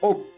Opa!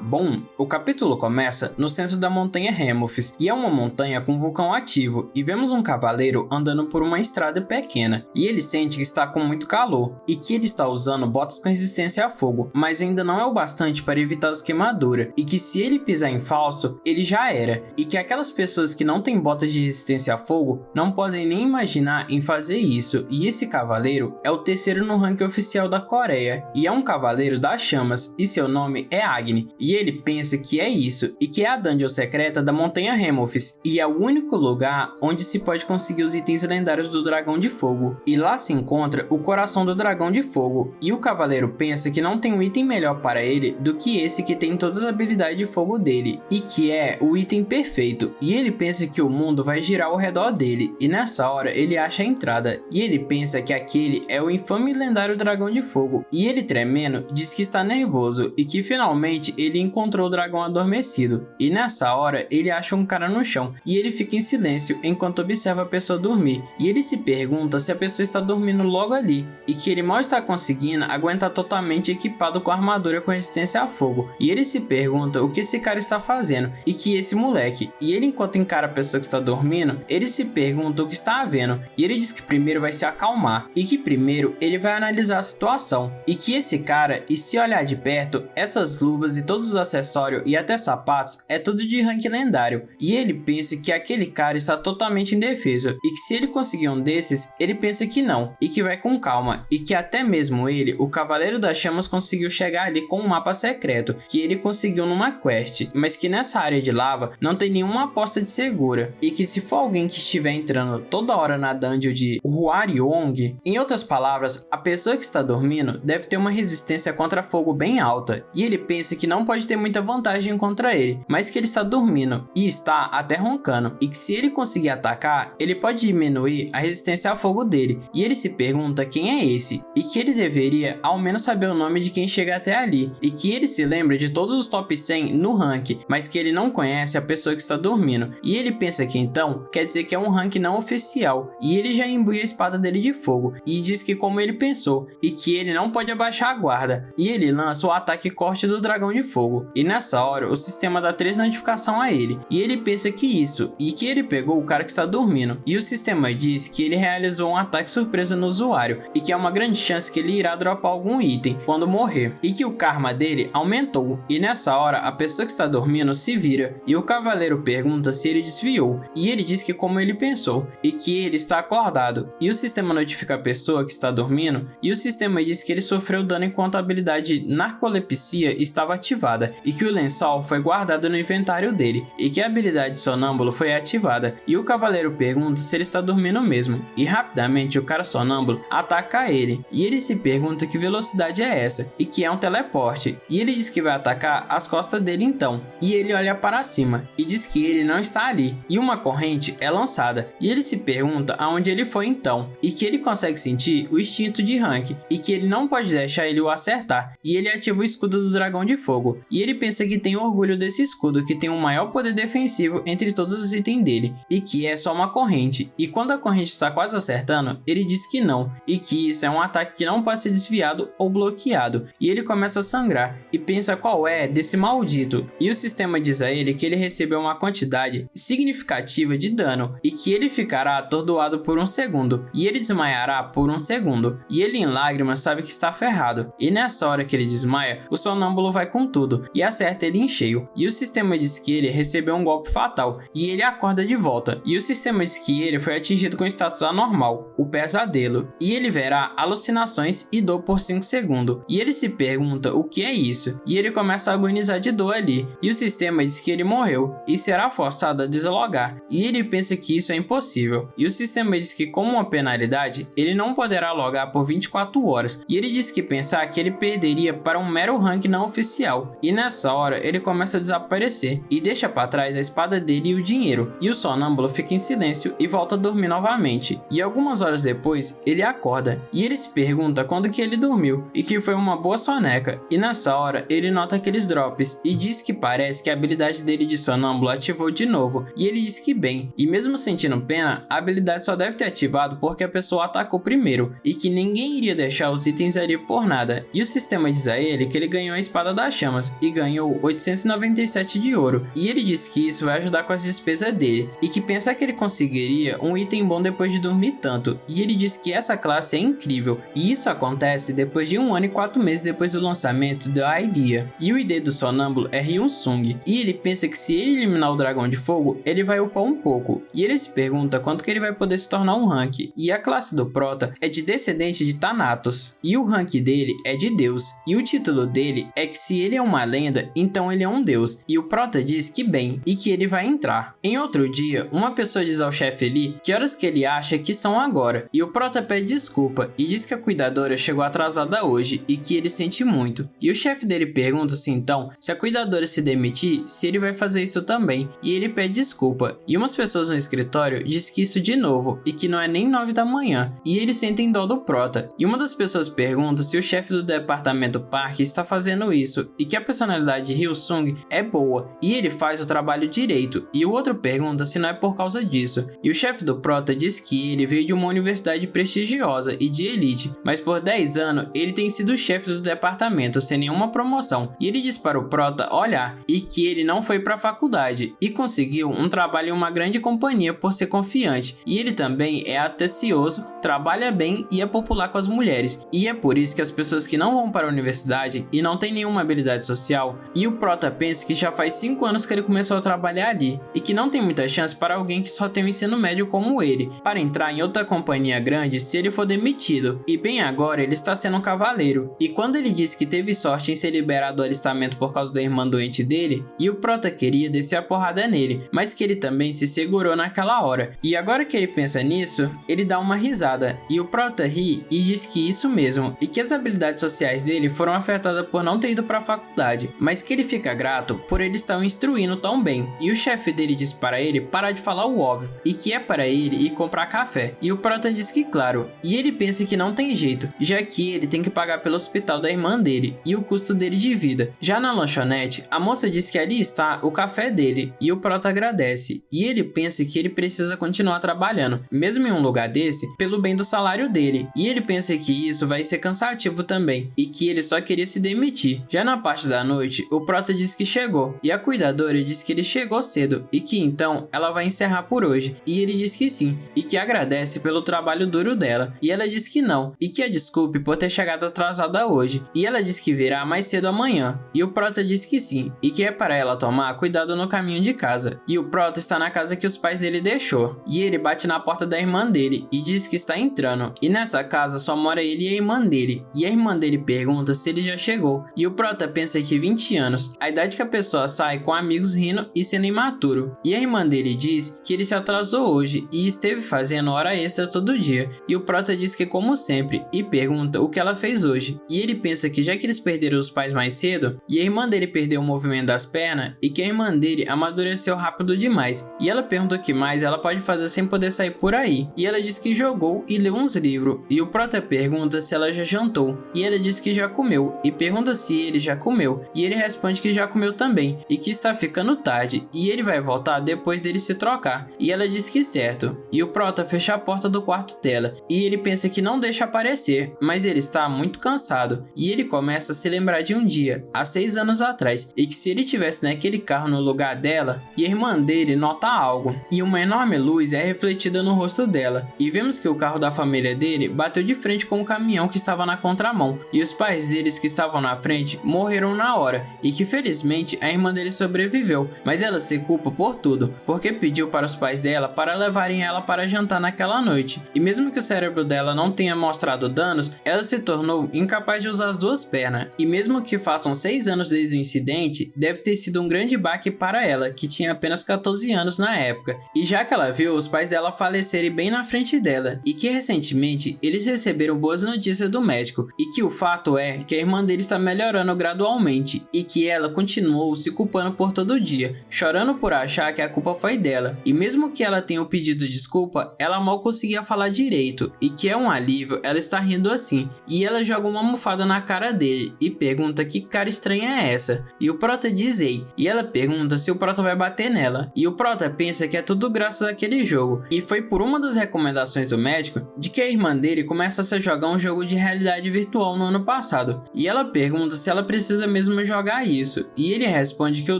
Bom, o capítulo começa no centro da montanha Remophis, e é uma montanha com vulcão ativo, e vemos um cavaleiro andando por uma estrada pequena, e ele sente que está com muito calor, e que ele está usando botas com resistência a fogo, mas ainda não é o bastante para evitar as queimaduras, e que se ele pisar em falso, ele já era, e que aquelas pessoas que não têm botas de resistência a fogo não podem nem imaginar em fazer isso, e esse cavaleiro é o terceiro no ranking oficial da Coreia, e é um cavaleiro das chamas, e seu nome é Agni, e ele pensa que é isso, e que é a dungeon secreta da montanha Remophis, e é o único lugar onde se pode conseguir os itens lendários do dragão de fogo, e lá se encontra o coração do dragão de fogo, e o cavaleiro pensa que não tem um item melhor para ele do que esse que tem todas as habilidades de fogo dele, e que é o item perfeito, e ele pensa que o mundo vai girar ao redor dele, e nessa hora ele acha a entrada, e ele pensa que aquele é o infame e lendário dragão de fogo, e ele tremendo diz que está nervoso, e que finalmente ele encontrou o dragão adormecido, e nessa hora ele acha um cara no chão, e ele fica em silêncio enquanto observa a pessoa dormir, e ele se pergunta se a pessoa está dormindo logo ali, e que ele mal está conseguindo aguentar totalmente equipado com armadura com resistência a fogo, e ele se pergunta o que esse cara está fazendo, e que esse moleque, e ele enquanto encara a pessoa que está dormindo, ele se pergunta o que está havendo, e ele diz que primeiro vai se acalmar, e que primeiro ele vai analisar a situação, e que esse cara, e se olhar de perto, essas luvas e todos os acessórios e até sapatos é tudo de rank lendário, e ele pensa que aquele cara está totalmente indefeso, e que se ele conseguir um desses, ele pensa que não, e que vai com calma, e que até mesmo ele, o Cavaleiro das Chamas, conseguiu chegar ali com um mapa secreto, que ele conseguiu numa quest, mas que nessa área de lava não tem nenhuma aposta de segura, e que se for alguém que estiver entrando toda hora na dungeon de Hwaryong, em outras palavras, a pessoa que está dormindo deve ter uma resistência contra fogo bem alta, e ele pensa que não pode ter muita vantagem contra ele, mas que ele está dormindo e está até roncando, e que se ele conseguir atacar, ele pode diminuir a resistência a fogo dele, e ele se pergunta quem é esse, e que ele deveria ao menos saber o nome de quem chega até ali, e que ele se lembra de todos os top 100 no rank, mas que ele não conhece a pessoa que está dormindo, e ele pensa que então quer dizer que é um rank não oficial, e ele já imbui a espada dele de fogo, e diz que como ele pensou, e que ele não pode abaixar a guarda, e ele lança o ataque corte do dragão de fogo, e nessa hora o sistema dá 3 notificações a ele, e ele pensa que isso, e que ele pegou o cara que está dormindo, e o sistema diz que ele realizou um ataque surpresa no usuário, e que há uma grande chance que ele irá dropar algum item quando morrer, e que o karma dele aumentou, e nessa hora a pessoa que está dormindo se vira, e o cavaleiro pergunta se ele desviou, e ele diz que como ele pensou, e que ele está acordado, e o sistema notifica a pessoa que está dormindo, e o sistema diz que ele sofreu dano enquanto a habilidade narcolepsia estava ativada, e que o lençol foi guardado no inventário dele, e que a habilidade sonâmbulo foi ativada, e o cavaleiro pergunta se ele está dormindo mesmo, e rapidamente o cara sonâmbulo ataca ele, e ele se pergunta que velocidade é essa, e que é um teleporte, e ele diz que vai atacar as costas dele então, e ele olha para cima, e diz que ele não está ali, e uma corrente é lançada, e ele se pergunta aonde ele foi então, e que ele consegue sentir o instinto de rank, e que ele não pode deixar ele o acertar, e ele ativa o escudo do dragão de fogo, e ele pensa que tem orgulho desse escudo que tem o maior poder defensivo entre todos os itens dele, e que é só uma corrente, e quando a corrente está quase acertando, ele diz que não, e que isso é um ataque que não pode ser desviado ou bloqueado, e ele começa a sangrar, e pensa qual é desse maldito, e o sistema diz a ele que ele recebeu uma quantidade significativa de dano, e que ele ficará atordoado por um segundo, e ele desmaiará por um segundo, e ele em lágrimas sabe que está ferrado, e nessa hora que ele desmaia, o sonâmbulo vai com tudo, e acerta ele em cheio, e o sistema diz que ele recebeu um golpe fatal, e ele acorda de volta, e o sistema diz que ele foi atingido com status anormal, o pesadelo, e ele verá alucinações e dor por 5 segundos, e ele se pergunta o que é isso, e ele começa a agonizar de dor ali, e o sistema diz que ele morreu, e será forçado a deslogar, e ele pensa que isso é impossível, e o sistema diz que como uma penalidade, ele não poderá logar por 24 horas, e ele diz que pensar que ele perderia para um mero rank não oficial, e nessa hora ele começa a desaparecer, e deixa para trás a espada dele e o dinheiro, e o sonâmbulo fica em silêncio e volta a dormir novamente, e algumas horas depois ele acorda, e ele se pergunta quando que ele dormiu, e que foi uma boa soneca, e nessa hora ele nota aqueles drops, e diz que parece que a habilidade dele de sonâmbulo ativou de novo, e ele diz que bem, e mesmo sentindo pena, a habilidade só deve ter ativado porque a pessoa atacou primeiro, e que ninguém iria deixar os itens ali por nada, e o sistema diz a ele que ele ganhou a Espada das Chamas e ganhou 897 de ouro, e ele diz que isso vai ajudar com as despesas dele, e que pensa que ele conseguiria um item bom depois de dormir tanto, e ele diz que essa classe é incrível, e isso acontece depois de 1 ano e 4 meses depois do lançamento do Idea. E o ID do sonâmbulo é Hyunsung, e ele pensa que se ele eliminar o dragão de fogo, ele vai upar um pouco, e ele se pergunta quanto que ele vai poder se tornar um rank, e a classe do Prota é de descendente de Thanatos, e o rank dele é de Deus, e o título dele é que se ele é uma lenda, então ele é um deus, e o Prota diz que bem, e que ele vai entrar. Em outro dia, uma pessoa diz ao chefe ali que horas que ele acha que são agora, e o Prota pede desculpa, e diz que a cuidadora chegou atrasada hoje, e que ele sente muito, e o chefe dele pergunta se então, se a cuidadora se demitir, se ele vai fazer isso também, e ele pede desculpa, e umas pessoas no escritório diz que isso de novo, e que não é nem 9 da manhã, e eles sentem dó do Prota, e uma das pessoas pergunta se o chefe do departamento Park está fazendo isso, e que a personalidade de Hyunsung é boa, e ele faz o trabalho direito, e o outro pergunta se não é por causa disso, e o chefe do Prota diz que ele veio de uma universidade prestigiosa e de elite, mas por 10 anos ele tem sido o chefe do departamento sem nenhuma promoção, e ele diz para o Prota olhar, e que ele não foi para a faculdade, e conseguiu um trabalho em uma grande companhia por ser confiante, e ele também é atencioso, trabalha bem e é popular com as mulheres, e é por isso que as pessoas que não vão para a universidade e não têm nenhuma habilidade social, e o Prota pensa que já faz 5 anos que ele começou a trabalhar ali, e que não tem muita chance para alguém que só tem o ensino médio como ele, para entrar em outra companhia grande se ele for demitido, e bem agora ele está sendo um cavaleiro, e quando ele disse que teve sorte em ser liberado do alistamento por causa da irmã doente dele, e o Prota queria descer a porrada nele, mas que ele também se segurou naquela hora, e agora que ele pensa nisso, ele dá uma risada, e o Prota ri e diz que isso mesmo, e que as habilidades sociais dele foram afetadas por não ter ido para a faculdade, mas que ele fica grato por ele estar o instruindo tão bem, e o chefe dele diz para ele parar de falar o óbvio, e que é para ele ir comprar café, e o Prota diz que claro, e ele pensa que não tem jeito, já que ele tem que pagar pelo hospital da irmã dele, e o custo dele de vida. Já na lanchonete, a moça diz que ali está o café dele, e o Prota agradece, e ele pensa que ele precisa continuar trabalhando, mesmo em um lugar desse, pelo bem do salário dele, e ele pensa que isso vai ser cansativo também, e que ele só queria se demitir. Já na parte da noite, o Prota diz que chegou, e a cuidadora diz que ele chegou cedo, e que então ela vai encerrar por hoje, e ele diz que sim, e que agradece pelo trabalho duro dela, e ela diz que não, e que a desculpe por ter chegado atrasada hoje, e ela diz que virá mais cedo amanhã, e o Prota diz que sim, e que é para ela tomar cuidado no caminho de casa, e o Prota está na casa que os pais dele deixou, e ele bate na porta da irmã dele, e diz que está entrando, e nessa casa só mora ele e a irmã dele, e a irmã dele pergunta se ele já chegou, e o Prota pensa que 20 anos, a idade que a pessoa sai com amigos rindo e sendo imaturo, e a irmã dele diz que ele se atrasou hoje e esteve fazendo hora extra todo dia, e o Prota diz que como sempre, e pergunta o que ela fez hoje, e ele pensa que já que eles perderam os pais mais cedo, e a irmã dele perdeu o movimento das pernas, e que a irmã dele amadureceu rápido demais, e ela pergunta o que mais ela pode fazer sem poder sair por aí, e ela diz que jogou e leu uns livros, e o Prota pergunta se ela já jantou, e ela diz que já comeu, e pergunta se ele já comeu, e ele responde que já comeu também, e que está ficando tarde, e ele vai voltar depois dele se trocar, e ela diz que certo, e o Prota fecha a porta do quarto dela, e ele pensa que não deixa aparecer, mas ele está muito cansado, e ele começa a se lembrar de um dia, há 6 anos atrás, e que se ele tivesse naquele carro no lugar dela, e a irmã dele nota algo, e uma enorme luz é refletida no rosto dela, e vemos que o carro da família dele bateu de frente com o caminhão que estava na contramão, e os pais deles que estavam na frente morreram na hora, e que felizmente a irmã dele sobreviveu, mas ela se culpa por tudo, porque pediu para os pais dela para levarem ela para jantar naquela noite, e mesmo que o cérebro dela não tenha mostrado danos, ela se tornou incapaz de usar as duas pernas, e mesmo que façam 6 anos desde o incidente, deve ter sido um grande baque para ela, que tinha apenas 14 anos na época, e já que ela viu os pais dela falecerem bem na frente dela, e que recentemente eles receberam boas notícias do médico, e que o fato é que a irmã dele está melhorando gradualmente, e que ela continuou se culpando por todo dia, chorando por achar que a culpa foi dela, e mesmo que ela tenha pedido desculpa, ela mal conseguia falar direito, e que é um alívio ela estar rindo assim, e ela joga uma almofada na cara dele, e pergunta que cara estranha é essa, e o Prota diz ei, e ela pergunta se o Prota vai bater nela, e o Prota pensa que é tudo graças àquele jogo, e foi por uma das recomendações do médico, de que a irmã dele começa a jogar um jogo de realidade virtual no ano passado, e ela pergunta pergunta se ela precisa mesmo jogar isso, e ele responde que o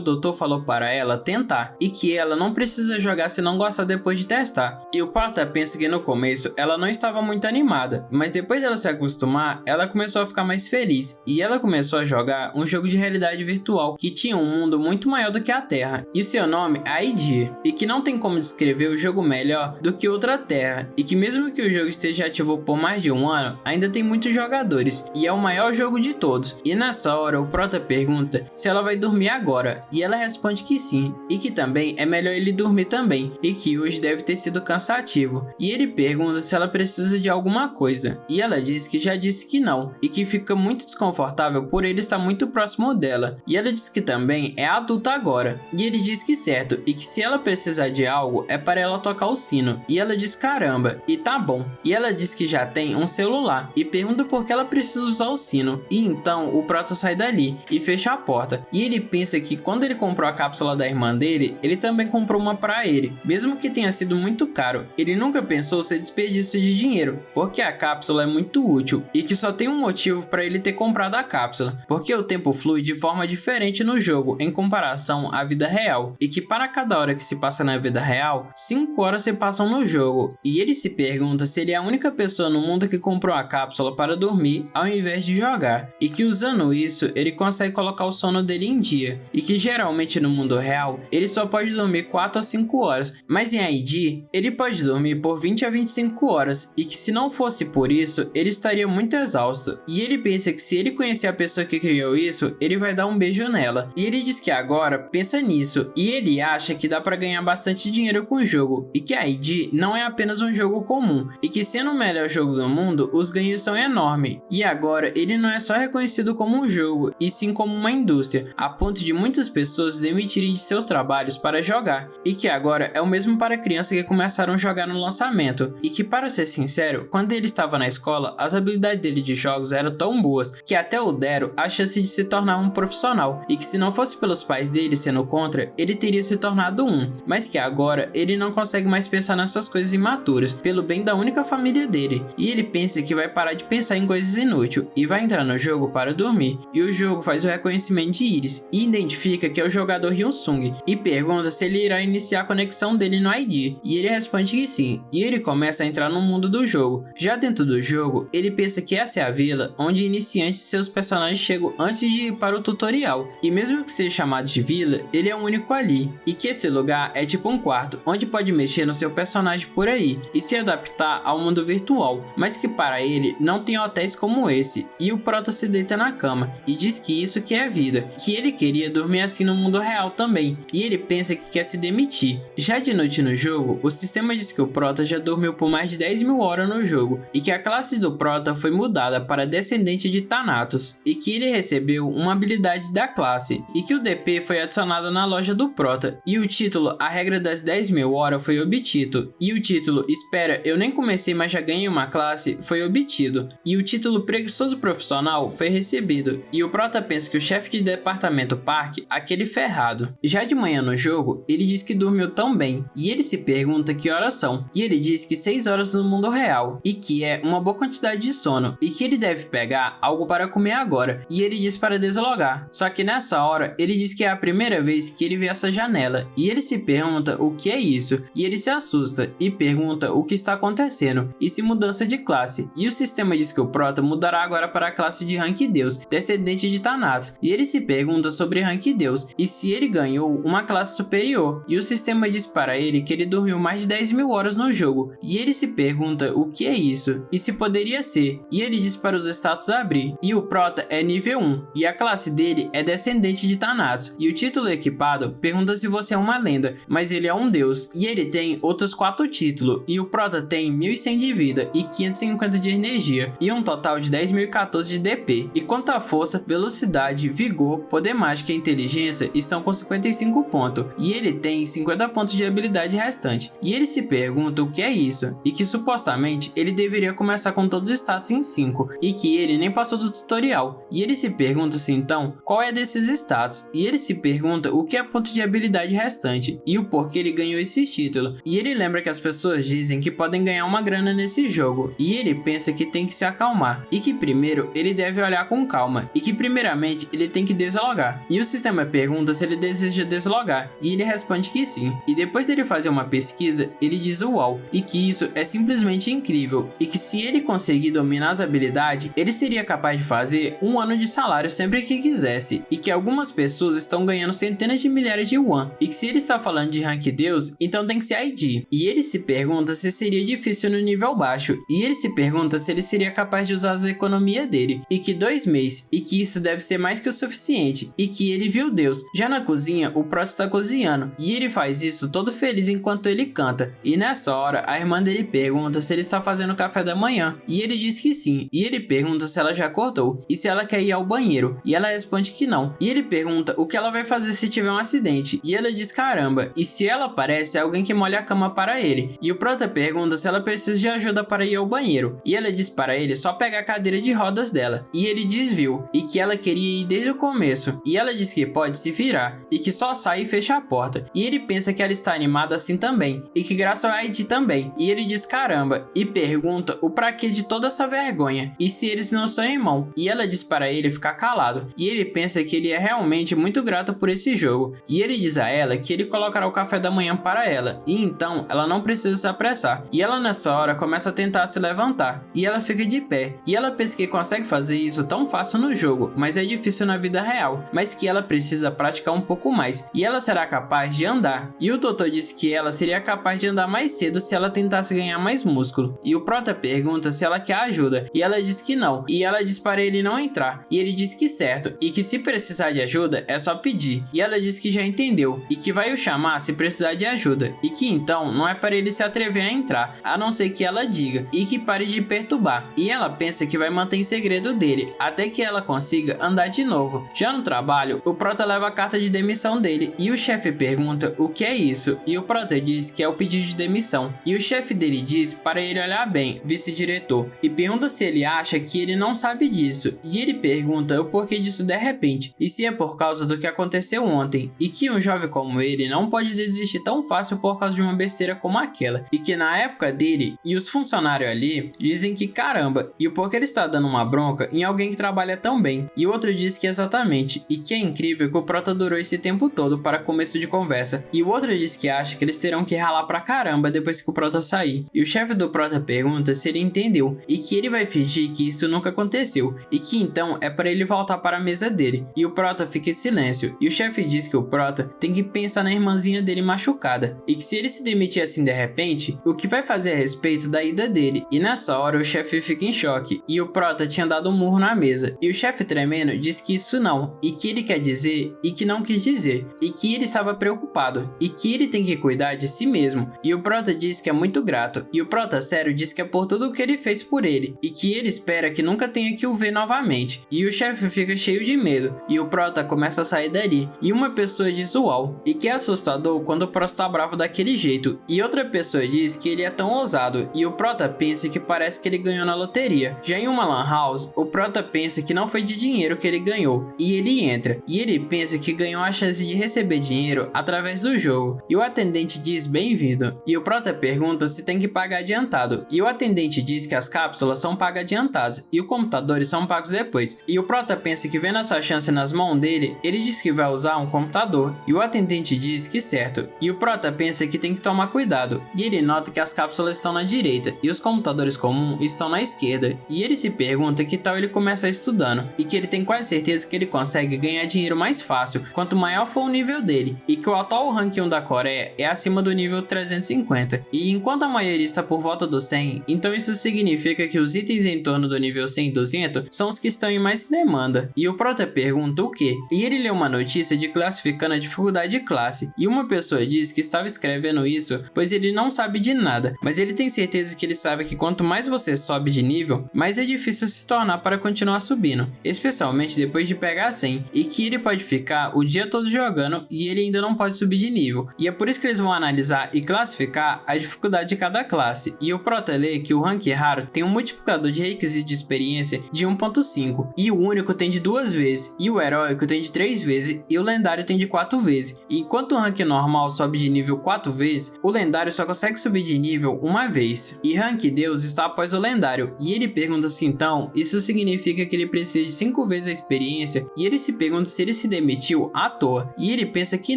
doutor falou para ela tentar, e que ela não precisa jogar se não gostar depois de testar. E o Prota pensa que no começo ela não estava muito animada, mas depois dela se acostumar, ela começou a ficar mais feliz, e ela começou a jogar um jogo de realidade virtual que tinha um mundo muito maior do que a Terra, e seu nome é ID, e que não tem como descrever o jogo melhor do que outra Terra, e que mesmo que o jogo esteja ativo por mais de um ano, ainda tem muitos jogadores, e é o maior jogo de todos. E nessa hora o Prota pergunta se ela vai dormir agora, e ela responde que sim, e que também é melhor ele dormir também, e que hoje deve ter sido cansativo. E ele pergunta se ela precisa de alguma coisa, e ela diz que já disse que não, e que fica muito desconfortável por ele estar muito próximo dela, e ela diz que também é adulta agora, e ele diz que certo, e que se ela precisar de algo é para ela tocar o sino, e ela diz caramba, e tá bom, e ela diz que já tem um celular, e pergunta por que ela precisa usar o sino, e então o Prota sai dali, e fecha a porta, e ele pensa que quando ele comprou a cápsula da irmã dele, ele também comprou uma para ele, mesmo que tenha sido muito caro, ele nunca pensou ser desperdício de dinheiro, porque a cápsula é muito útil, e que só tem um motivo para ele ter comprado a cápsula, porque o tempo flui de forma diferente no jogo em comparação à vida real, e que para cada hora que se passa na vida real, 5 horas se passam no jogo, e ele se pergunta se ele é a única pessoa no mundo que comprou a cápsula para dormir ao invés de jogar, e que usando isso ele consegue colocar o sono dele em dia, e que geralmente no mundo real ele só pode dormir 4 a 5 horas, mas em ID ele pode dormir por 20 a 25 horas, e que se não fosse por isso ele estaria muito exausto, e ele pensa que se ele conhecer a pessoa que criou isso, ele vai dar um beijo nela, e ele diz que agora pensa nisso, e ele acha que dá para ganhar bastante dinheiro com o jogo, e que a ID não é apenas um jogo comum, e que sendo o melhor jogo do mundo, os ganhos são enormes, e agora ele não é só reconhecido como um jogo, e sim como uma indústria, a ponto de muitas pessoas demitirem de seus trabalhos para jogar, e que agora é o mesmo para crianças que começaram a jogar no lançamento, e que para ser sincero, quando ele estava na escola, as habilidades dele de jogos eram tão boas, que até o deram a chance de se tornar um profissional, e que se não fosse pelos pais dele sendo contra, ele teria se tornado um, mas que agora ele não consegue mais pensar nessas coisas imaturas, pelo bem da única família dele, e ele pensa que vai parar de pensar em coisas inúteis, e vai entrar no jogo para dormir, e o jogo faz o reconhecimento de íris, e identifica que é o jogador Hyun-Sung, e pergunta se ele irá iniciar a conexão dele no ID, e ele responde que sim, e ele começa a entrar no mundo do jogo. Já dentro do jogo, ele pensa que essa é a vila onde iniciantes e seus personagens chegam antes de ir para o tutorial, e mesmo que seja chamado de vila, ele é o único ali, e que esse lugar é tipo um quarto, onde pode mexer no seu personagem por aí, e se adaptar ao mundo virtual, mas que para ele não tem hotéis como esse, e o Prota se deita na cama, e diz que isso que é vida, que ele queria dormir assim no mundo real também, e ele pensa que quer se demitir. Já de noite no jogo, o sistema diz que o Prota já dormiu por mais de 10.000 horas no jogo, e que a classe do Prota foi mudada para descendente de Thanatos, e que ele recebeu uma habilidade da classe, e que o DP foi adicionado na loja do Prota, e o título A Regra das 10.000 horas foi obtido, e o título Espera, eu nem comecei mas já ganhei uma classe foi obtido, e o título Preguiçoso Profissional foi recebido, e o Prota pensa que o chefe de departamento Park, aquele ferrado. Já de manhã no jogo, ele diz que dormiu tão bem, e ele se pergunta que horas são, e ele diz que 6 horas no mundo real, e que é uma boa quantidade de sono, e que ele deve pegar algo para comer agora, e ele diz para deslogar, só que nessa hora ele diz que é a primeira vez que ele vê essa janela, e ele se pergunta o que é isso, e ele se assusta, e pergunta o que está acontecendo, e se mudança de classe, e o sistema diz que o Prota mudará agora para a classe de Rank Deus, descendente de Thanatos, e ele se pergunta sobre Rank Deus, e se ele ganhou uma classe superior, e o sistema diz para ele que ele dormiu mais de 10.000 horas no jogo, e ele se pergunta o que é isso, e se poderia ser, e ele diz para os status abrir, e o Prota é nível 1, e a classe dele é descendente de Thanatos, e o título equipado pergunta se você é uma lenda, mas ele é um deus, e ele tem outros 4 títulos, e o Prota tem 1.100 de vida e 550 de energia, e um total de 10.014 de DP, e quanto à força, velocidade, vigor, poder mágico e inteligência estão com 55 pontos, e ele tem 50 pontos de habilidade restante, e ele se pergunta o que é isso, e que supostamente ele deveria começar com todos os status em 5, e que ele nem passou do tutorial, e ele se pergunta se então, qual é desses status, e ele se pergunta o que é ponto de habilidade restante, e o porquê ele ganhou esse título, e ele lembra que as pessoas dizem que podem ganhar uma grana nesse jogo, e ele pensa que tem que se acalmar, e que primeiro ele deve olhar com calma calma e que primeiramente ele tem que deslogar. E o sistema pergunta se ele deseja deslogar e ele responde que sim. E depois dele fazer uma pesquisa, ele diz uau, e que isso é simplesmente incrível e que se ele conseguir dominar as habilidades, ele seria capaz de fazer 1 ano de salário sempre que quisesse, e que algumas pessoas estão ganhando centenas de milhares de yuan, e que se ele está falando de rank Deus, então tem que ser ID. E ele se pergunta se seria difícil no nível baixo, e ele se pergunta se ele seria capaz de usar as economias dele, e que 2 meses, e que isso deve ser mais que o suficiente, e que ele viu Deus. Já na cozinha, o Proto está cozinhando, e ele faz isso todo feliz enquanto ele canta, e nessa hora a irmã dele pergunta se ele está fazendo café da manhã, e ele diz que sim, e ele pergunta se ela já acordou, e se ela quer ir ao banheiro, e ela responde que não, e ele pergunta o que ela vai fazer se tiver um acidente, e ela diz caramba, e se ela aparece alguém que molha a cama para ele, e o Prota pergunta se ela precisa de ajuda para ir ao banheiro, e ela diz para ele só pegar a cadeira de rodas dela, e ele desviou, e que ela queria ir desde o começo, e ela diz que pode se virar, e que só sai e fecha a porta, e ele pensa que ela está animada assim também, e que graças ao ID também, e ele diz caramba, e pergunta o pra que de toda essa vergonha, e se eles não são irmãos, e ela diz para ele ficar calado, e ele pensa que ele é realmente muito grato por esse jogo, e ele diz a ela que ele colocará o café da manhã para ela, e então ela não precisa se apressar, e ela nessa hora começa a tentar se levantar, e ela fica de pé, e ela pensa que consegue fazer isso tão fácil no jogo, mas é difícil na vida real, mas que ela precisa praticar um pouco mais, e ela será capaz de andar, e o doutor disse que ela seria capaz de andar mais cedo se ela tentasse ganhar mais músculo, e o Prota pergunta se ela quer ajuda, e ela diz que não, e ela diz para ele não entrar, e ele diz que certo, e que se precisar de ajuda é só pedir, e ela diz que já entendeu, e que vai o chamar se precisar de ajuda, e que então não é para ele se atrever a entrar, a não ser que ela diga, e que pare de perturbar, e ela pensa que vai manter em segredo dele, até que ela consiga andar de novo. Já no trabalho, o Prota leva a carta de demissão dele, e o chefe pergunta o que é isso, e o Prota diz que é o pedido de demissão, e o chefe dele diz para ele olhar bem, vice-diretor, e pergunta se ele acha que ele não sabe disso, e ele pergunta o porquê disso de repente, e se é por causa do que aconteceu ontem, e que um jovem como ele não pode desistir tão fácil por causa de uma besteira como aquela, e que na época dele, e os funcionários ali, dizem que caramba, e o porquê ele está dando uma bronca em alguém que trabalha tão bem, e o outro diz que exatamente, e que é incrível que o Prota durou esse tempo todo para começo de conversa, e o outro diz que acha que eles terão que ralar pra caramba depois que o Prota sair, e o chefe do Prota pergunta se ele entendeu, e que ele vai fingir que isso nunca aconteceu, e que então é para ele voltar para a mesa dele, e o Prota fica em silêncio, e o chefe diz que o Prota tem que pensar na irmãzinha dele machucada, e que se ele se demitir assim de repente, o que vai fazer a respeito da ida dele, e nessa hora o chefe fica em choque, e o Prota tinha dado um murro na mesa, e o chefe tremendo diz que isso não, e que ele quer dizer, e que não quis dizer, e que ele estava preocupado, e que ele tem que cuidar de si mesmo, e o Prota diz que é muito grato, e o Prota sério diz que é por tudo o que ele fez por ele, e que ele espera que nunca tenha que o ver novamente, e o chefe fica cheio de medo, e o Prota começa a sair dali, e uma pessoa diz uau, e que é assustador quando o Prota tá bravo daquele jeito, e outra pessoa diz que ele é tão ousado, e o Prota pensa que parece que ele ganhou na loteria. Já em uma lan house, o Prota pensa que não foi de dinheiro que ele ganhou, e ele entra, e ele pensa que ganhou a chance de receber dinheiro através do jogo, e o atendente diz bem-vindo, e o Prota pergunta se tem que pagar adiantado, e o atendente diz que as cápsulas são pagas adiantadas, e os computadores são pagos depois, e o Prota pensa que vendo essa chance nas mãos dele, ele diz que vai usar um computador, e o atendente diz que certo, e o Prota pensa que tem que tomar cuidado, e ele nota que as cápsulas estão na direita, e os computadores comuns estão na esquerda, e ele se pergunta que tal ele começar estudando, e que ele tem quase certeza que ele consegue ganhar dinheiro mais fácil, quanto maior for o nível dele, e que o atual ranking 1 da Coreia é acima do nível 350, e enquanto a maioria está por volta do 100, então isso significa que os itens em torno do nível 100 e 200 são os que estão em mais demanda, e o Prota pergunta o que, e ele lê uma notícia de classificando a dificuldade de classe, e uma pessoa diz que estava escrevendo isso, pois ele não sabe de nada, mas ele tem certeza que ele sabe que quanto mais você sobe de nível, mais é difícil se tornar para continuar subindo, especialmente depois de pegar 100, e que ele pode ficar o dia todo jogando e ele ainda não pode subir de nível, e é por isso que eles vão analisar e classificar a dificuldade de cada classe, e o Prota lê que o rank raro tem um multiplicador de requisito de experiência de 1.5, e o único tem de 2 vezes, e o heróico tem de 3 vezes, e o lendário tem de 4 vezes, e enquanto o rank normal sobe de nível 4 vezes, o lendário só consegue subir de nível uma vez, e rank Deus está após o lendário, e ele pergunta se então isso significa que ele precisa de 5 vezes a experiência e ele se pergunta se ele se demitiu à toa, e ele pensa que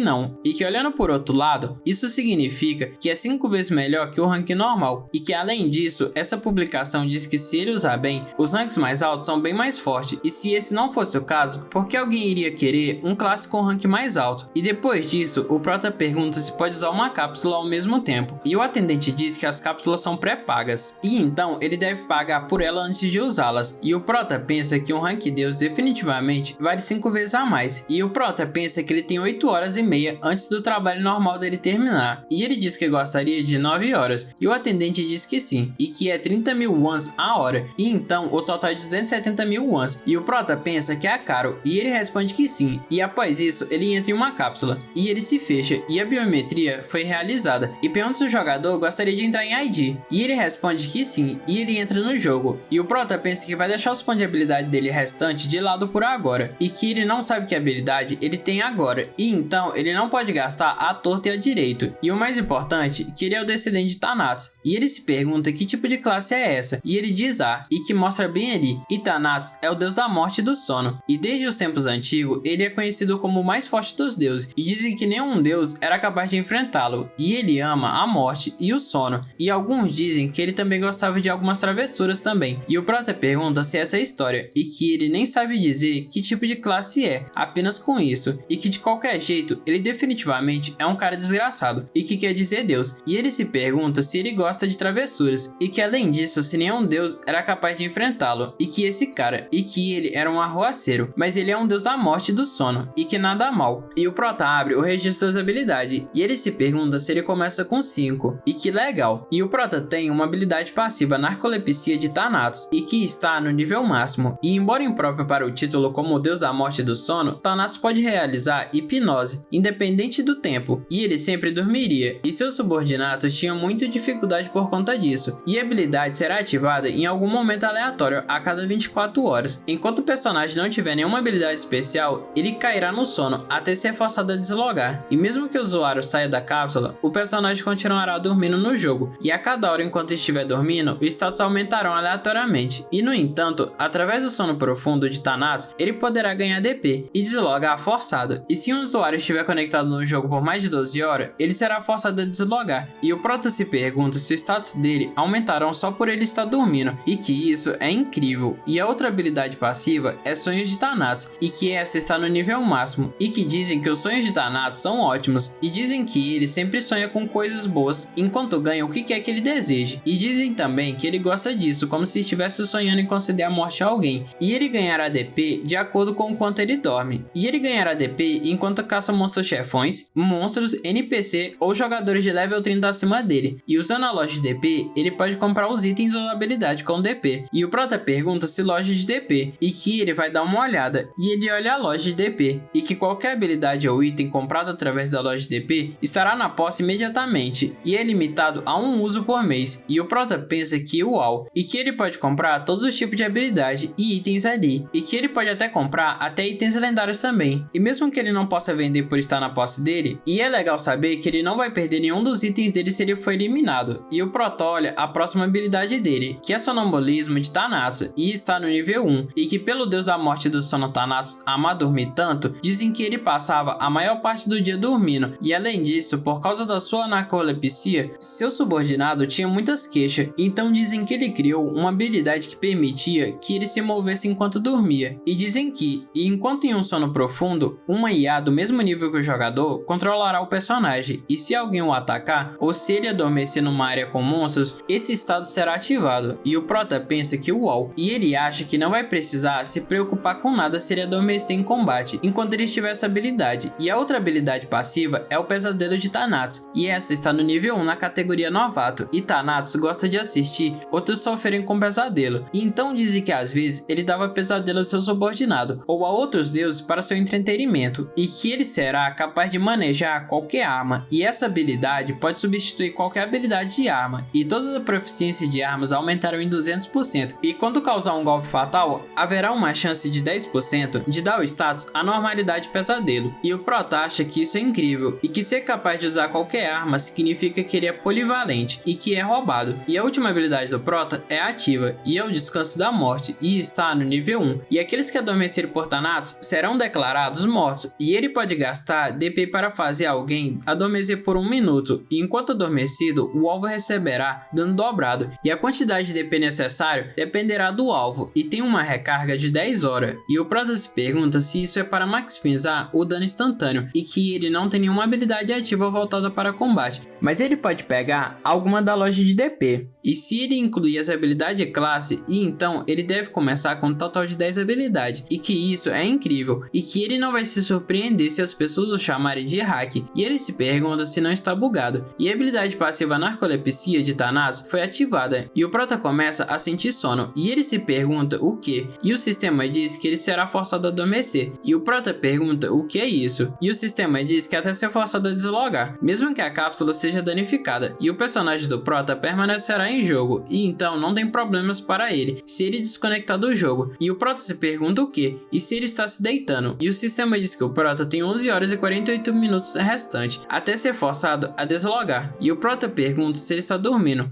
não, e que olhando por outro lado, isso significa que é 5 vezes melhor que o ranking normal, e que além disso, essa publicação diz que se ele usar bem, os ranks mais altos são bem mais fortes, e se esse não fosse o caso, por que alguém iria querer um classe com rank mais alto? E depois disso, o Prota pergunta se pode usar uma cápsula ao mesmo tempo, e o atendente diz que as cápsulas são pré-pagas, e então ele deve pagar por ela antes de usá-las, e o Prota pensa que um rank Deus definitivamente vale 5 vezes a mais, e o Prota pensa que ele tem 8 horas e meia antes do trabalho normal dele terminar, e ele diz que gostaria de 9 horas, e o atendente diz que sim, e que é 30.000 wons a hora, e então o total é 270.000 wons, e o Prota pensa que é caro, e ele responde que sim, e após isso ele entra em uma cápsula, e ele se fecha, e a biometria foi realizada, e pergunta se o jogador gostaria de entrar em ID, e ele responde que sim, e ele entra no jogo, e o Prota pensa que vai deixar os pontos de habilidade dele restante de lado por agora, e que ele não sabe que habilidade ele tem agora, e então ele não pode gastar à torta e à direito, e o mais importante, que ele é o descendente de Thanatos, e ele se pergunta que tipo de classe é essa, e ele diz A, e que mostra bem ali, e Thanatos é o deus da morte e do sono, e desde os tempos antigos ele é conhecido como o mais forte dos deuses, e dizem que nenhum deus era capaz de enfrentá-lo, e ele ama a morte e o sono, e alguns dizem que ele também gostava de algumas travessuras também, e o Prota pergunta se essa é a história, e que ele nem sabe dizer que tipo de classe é, apenas com isso, e que de qualquer jeito ele definitivamente é um cara desgraçado, e que quer dizer Deus, e ele se pergunta se ele gosta de travessuras, e que além disso se nenhum deus era capaz de enfrentá-lo, e que esse cara, e que ele era um arruaceiro, mas ele é um deus da morte e do sono, e que nada mal, e o Prota abre o registro das habilidades, e ele se pergunta se ele começa com 5, e que legal, e o Prota tem uma habilidade passiva narcolepsia de Thanatos, e que está no nível máximo, e embora impróprio para o título como o deus da morte e do sono, Thanatos pode realizar hipnose, independente do tempo, e ele sempre dormiria, e seus subordinados tinham muita dificuldade por conta disso, e a habilidade será ativada em algum momento aleatório a cada 24 horas. Enquanto o personagem não tiver nenhuma habilidade especial, ele cairá no sono até ser forçado a deslogar, e mesmo que o usuário saia da cápsula, o personagem continuará dormindo no jogo, e a cada hora enquanto estiver dormindo, os status aumentarão aleatoriamente, e no entanto, através do sono profundo de Thanatos, ele poderá ganhar DP e deslogar forçado, e se um usuário estiver conectado no jogo por mais de 12 horas, ele será forçado a deslogar, e o Prota se pergunta se o status dele aumentarão só por ele estar dormindo, e que isso é incrível, e a outra habilidade passiva é Sonhos de Thanatos, e que essa está no nível máximo, e que dizem que os sonhos de Thanatos são ótimos, e dizem que ele sempre sonha com coisas boas, enquanto ganha o que quer que ele deseje, e dizem também que ele gosta disso, como se estivesse sonhando em conceder a morte a alguém, e ele ganhará DP de acordo com o quanto ele dorme, e ele ganhará DP enquanto caça monstros chefões, monstros, NPC ou jogadores de level 30 acima dele, e usando a loja de DP, ele pode comprar os itens ou habilidade com DP, e o Prota pergunta se loja de DP, e que ele vai dar uma olhada, e ele olha a loja de DP, e que qualquer habilidade ou item comprado através da loja de DP estará na posse imediatamente, e é limitado a um uso por mês, e o Prota pensa que uau, e que ele pode comprar todos os tipos de habilidade e itens ali, e que ele pode até comprar até itens lendários também, e mesmo que ele não possa vender por estar na posse dele, e é legal saber que ele não vai perder nenhum dos itens dele se ele for eliminado, e o Prota olha a próxima habilidade dele, que é Sonambulismo de Thanatos, e está no nível 1, e que pelo deus da morte do sono Thanatos amar dormir tanto, dizem que ele passava a maior parte do dia dormindo, e além disso, por causa da sua narcolepsia, seu subordinado tinha muitas queixas, então dizem que ele criou uma habilidade que permitia que ele se movesse enquanto dormia, e dizem que, enquanto em um sono profundo, uma IA do mesmo nível que o jogador controlará o personagem, e se alguém o atacar, ou se ele adormecer numa área com monstros, esse estado será ativado, e o Prota pensa que uau, e ele acha que não vai precisar se preocupar com nada se ele adormecer em combate, enquanto ele tiver essa habilidade, e a outra habilidade passiva é o Pesadelo de Thanatos, e essa está no nível 1 na categoria novato, e Thanatos gosta de assistir outros sofrerem com pesadelo, e então dizem que às vezes ele dava pesadelo a seu subordinado, ou a outros deuses para seu entretenimento, e que ele será capaz de manejar qualquer arma, e essa habilidade pode substituir qualquer habilidade de arma, e todas as proficiências de armas aumentarão em 200%, e quando causar um golpe fatal, haverá uma chance de 10% de dar o status à normalidade pesadelo, e o Prota acha que isso é incrível, e que ser capaz de usar qualquer arma significa que ele é polivalente, e que é roubado, e a última habilidade do Prota é ativa, e é o Descanso da Morte, e está no nível 1, e aqueles que adormecerem por Thanatos serão declarados mortos, e ele pode gastar DP para fazer alguém adormecer por 1 minuto, e enquanto adormecido, o alvo receberá dano dobrado, e a quantidade de DP necessário dependerá do alvo, e tem uma recarga de 10 horas, e o Prota se pergunta se isso é para maximizar o dano instantâneo, e que ele não tem nenhuma habilidade ativa voltada para combate, mas ele pode pegar alguma da loja de DP, e se ele incluir as habilidades de classe, e então ele deve começar com um total de 10 habilidades, e que isso é incrível, e que ele não vai se surpreender se as pessoas o chamarem de hack, e ele se pergunta se não está bugado, e a habilidade passiva Narcolepsia de Thanatos foi ativada, e o Prota começa a sentir sono, e ele se pergunta o que, e o sistema diz que ele será forçado a adormecer, e o Prota pergunta o que é isso, e o sistema diz que até ser forçado a deslogar, mesmo que a cápsula seja danificada, e o personagem do Prota permanecerá em jogo, e então não tem problemas para ele se ele desconectar do jogo, e o Prota se pergunta o que, e se ele está se deitando, e o sistema diz que o Prota tem 11 horas e 48 minutos restantes até ser forçado a deslogar, e o Prota pergunta se ele está dormindo.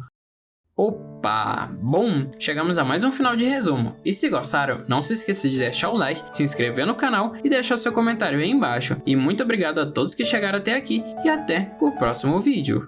Opa! Bom, chegamos a mais um final de resumo, e se gostaram, não se esqueça de deixar o like, se inscrever no canal e deixar seu comentário aí embaixo, e muito obrigado a todos que chegaram até aqui, e até o próximo vídeo.